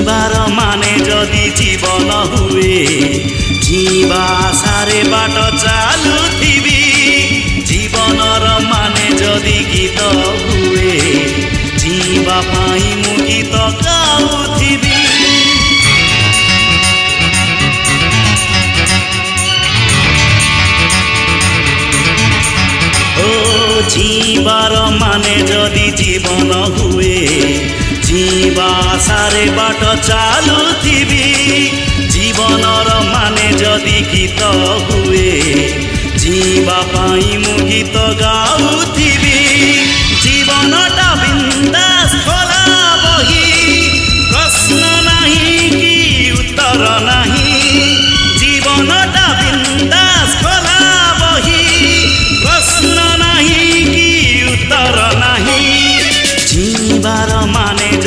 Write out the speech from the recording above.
जीवार माने जदि जीवन हुए जीवा सारे बाट चालुथिबी जीवनर माने जदि गीत हुए जीवा पाई मु गीत गाउथिबी जीवार माने जदि जीवन हुए जीवा सारे बाट चालुथिबी जीवनर माने जदि गीत हुए जीवा पाई मु गीत गाउथिबी।